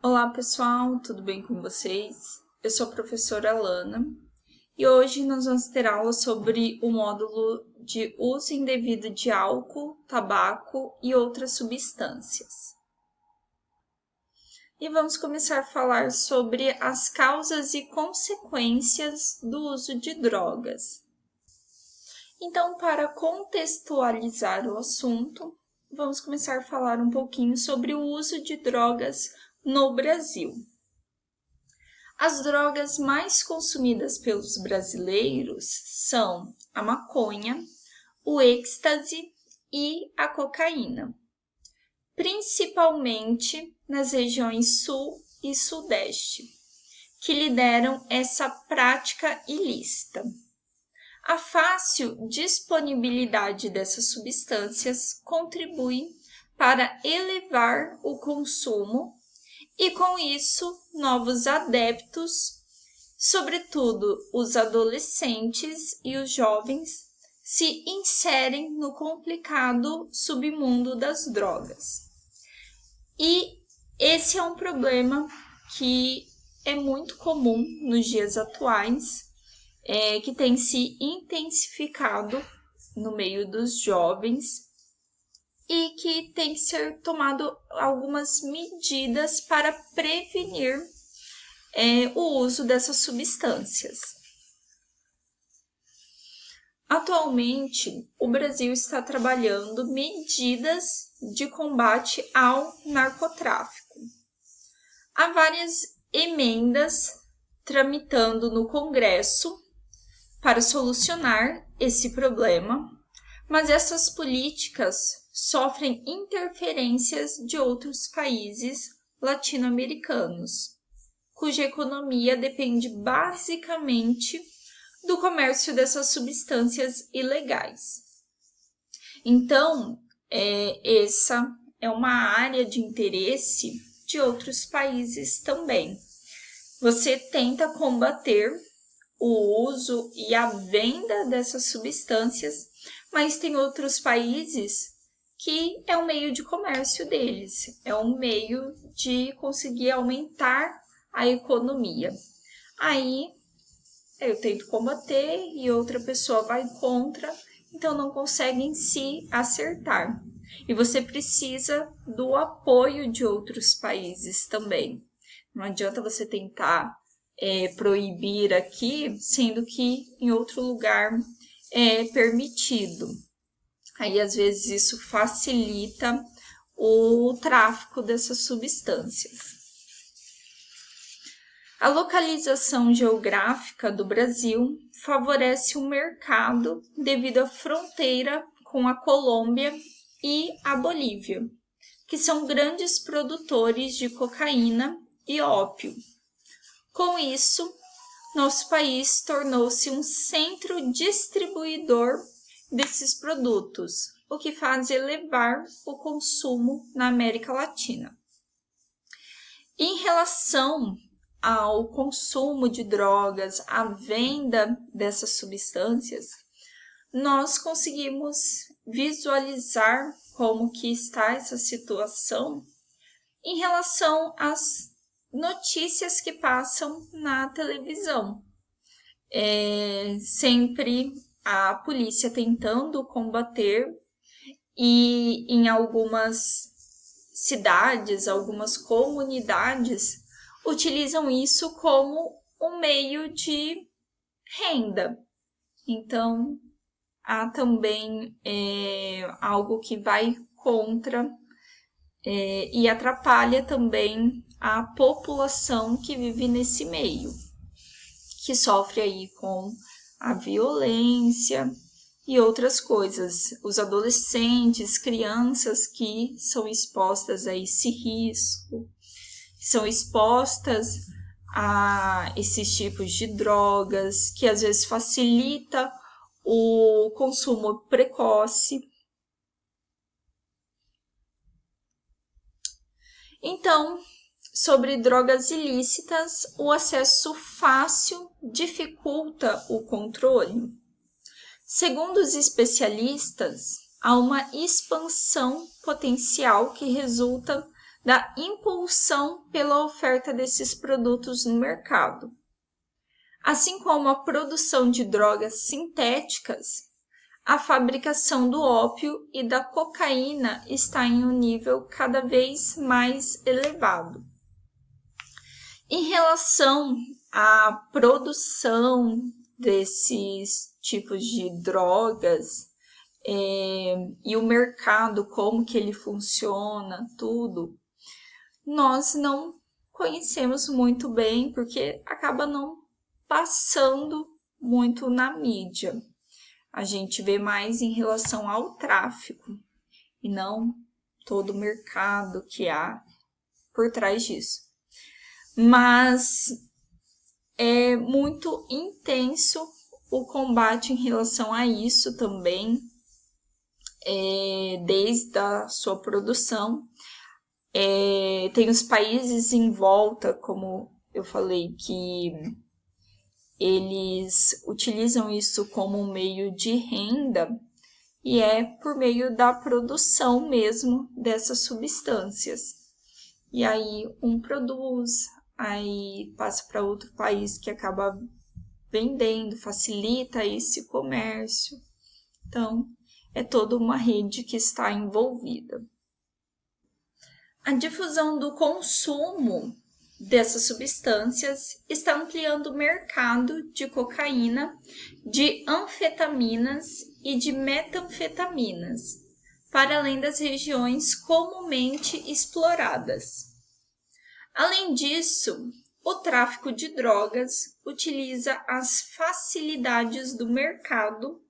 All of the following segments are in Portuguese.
Olá pessoal, tudo bem com vocês? Eu sou a professora Lana e hoje nós vamos ter aula sobre o módulo de uso indevido de álcool, tabaco e outras substâncias. E vamos começar a falar sobre as causas e consequências do uso de drogas. Então, para contextualizar o assunto, vamos começar a falar um pouquinho sobre o uso de drogas no Brasil. As drogas mais consumidas pelos brasileiros são a maconha, o êxtase e a cocaína, principalmente nas regiões sul e sudeste, que lideram essa prática ilícita. A fácil disponibilidade dessas substâncias contribui para elevar o consumo e, com isso, novos adeptos, sobretudo os adolescentes e os jovens, se inserem no complicado submundo das drogas. E esse é um problema que é muito comum nos dias atuais, que tem se intensificado no meio dos jovens e que tem que ser tomado algumas medidas para prevenir o uso dessas substâncias. Atualmente, o Brasil está trabalhando medidas de combate ao narcotráfico. Há várias emendas tramitando no Congresso para solucionar esse problema, mas essas políticas sofrem interferências de outros países latino-americanos, cuja economia depende basicamente do comércio dessas substâncias ilegais. Então, essa é uma área de interesse de outros países também. Você tenta combater o uso e a venda dessas substâncias, mas tem outros países que é um meio de comércio deles, é um meio de conseguir aumentar a economia. Aí eu tento combater e outra pessoa vai contra, então não conseguem se acertar. E você precisa do apoio de outros países também. Não adianta você tentar proibir aqui, sendo que em outro lugar é permitido. Aí, às vezes, isso facilita o tráfico dessas substâncias. A localização geográfica do Brasil favorece o mercado devido à fronteira com a Colômbia e a Bolívia, que são grandes produtores de cocaína e ópio. Com isso, nosso país tornou-se um centro distribuidor desses produtos, o que faz elevar o consumo na América Latina. Em relação ao consumo de drogas, à venda dessas substâncias, nós conseguimos visualizar como que está essa situação em relação às notícias que passam na televisão. Sempre a polícia tentando combater e em algumas cidades, algumas comunidades utilizam isso como um meio de renda. Então, há também algo que vai contra e atrapalha também a população que vive nesse meio, que sofre aí com a violência e outras coisas. Os adolescentes, crianças que são expostas a esse risco, são expostas a esses tipos de drogas, que às vezes facilita o consumo precoce. Então, sobre drogas ilícitas, o acesso fácil dificulta o controle. Segundo os especialistas, há uma expansão potencial que resulta da impulsão pela oferta desses produtos no mercado. Assim como a produção de drogas sintéticas, a fabricação do ópio e da cocaína está em um nível cada vez mais elevado. Em relação à produção desses tipos de drogas e o mercado, como que ele funciona, tudo, nós não conhecemos muito bem, porque acaba não passando muito na mídia. A gente vê mais em relação ao tráfico e não todo o mercado que há por trás disso. Mas é muito intenso o combate em relação a isso também, desde a sua produção. Tem os países em volta, como eu falei, que eles utilizam isso como um meio de renda, e é por meio da produção mesmo dessas substâncias. E aí um produz, aí passa para outro país que acaba vendendo, facilita esse comércio. Então, é toda uma rede que está envolvida. A difusão do consumo dessas substâncias está ampliando o mercado de cocaína, de anfetaminas e de metanfetaminas, para além das regiões comumente exploradas. Além disso, o tráfico de drogas utiliza as facilidades do mercado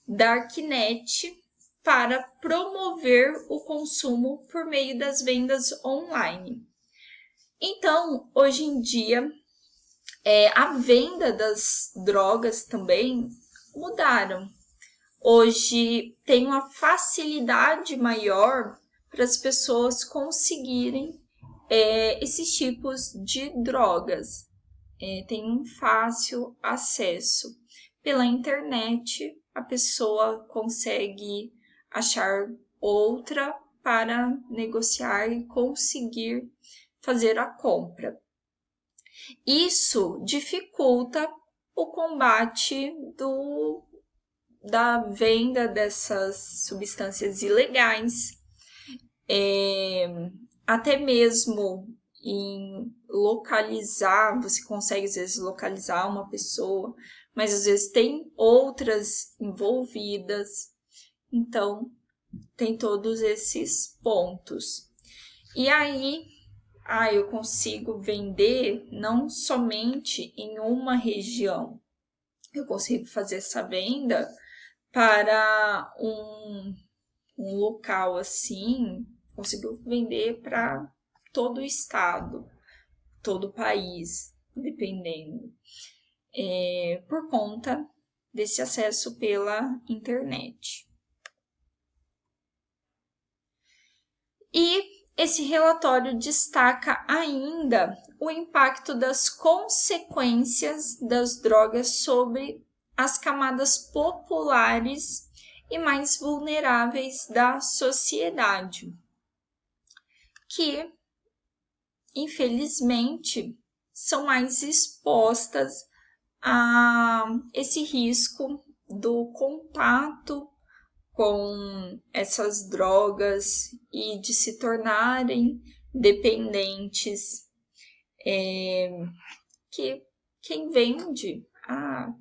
Darknet para promover o consumo por meio das vendas online. Então, hoje em dia, a venda das drogas também mudaram. Hoje tem uma facilidade maior para as pessoas conseguirem esses tipos de drogas. Tem um fácil acesso. Pela internet, a pessoa consegue achar outra para negociar e conseguir fazer a compra. Isso dificulta o combate da venda dessas substâncias ilegais, até mesmo em localizar, você consegue às vezes localizar uma pessoa, mas às vezes tem outras envolvidas, então tem todos esses pontos. E aí, eu consigo vender não somente em uma região, eu consigo fazer essa venda para um local assim, consigo vender para todo o estado, todo o país, dependendo, por conta desse acesso pela internet. E esse relatório destaca ainda o impacto das consequências das drogas sobre as camadas populares e mais vulneráveis da sociedade, que, infelizmente, são mais expostas a esse risco do contato com essas drogas e de se tornarem dependentes, que quem vende,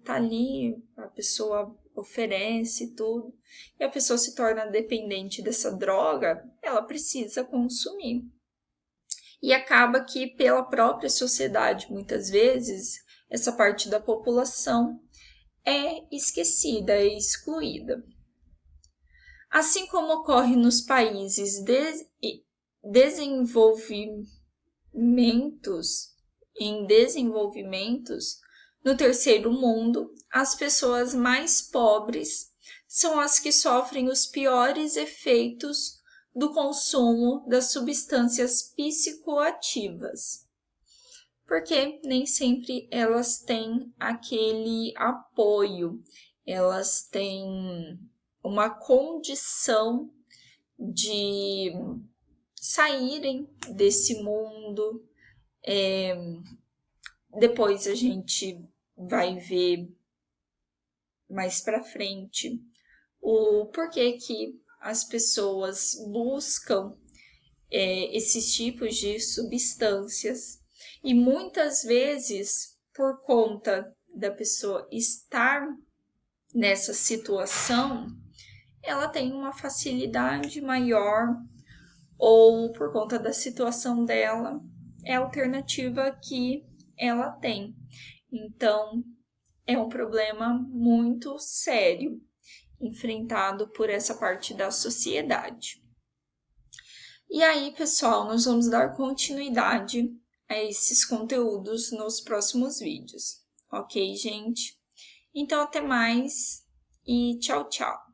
tá ali, a pessoa oferece tudo, e a pessoa se torna dependente dessa droga, ela precisa consumir. E acaba que pela própria sociedade, muitas vezes, essa parte da população é esquecida, é excluída. Assim como ocorre nos países em desenvolvimentos, no terceiro mundo, as pessoas mais pobres são as que sofrem os piores efeitos do consumo das substâncias psicoativas, porque nem sempre elas têm aquele apoio, elas têm uma condição de saírem desse mundo. Depois a gente vai ver mais para frente o porquê que as pessoas buscam esses tipos de substâncias. E muitas vezes, por conta da pessoa estar nessa situação, ela tem uma facilidade maior, ou por conta da situação dela, é a alternativa que ela tem. Então, é um problema muito sério enfrentado por essa parte da sociedade. E aí, pessoal, nós vamos dar continuidade a esses conteúdos nos próximos vídeos. Ok, gente? Então, até mais e tchau, tchau!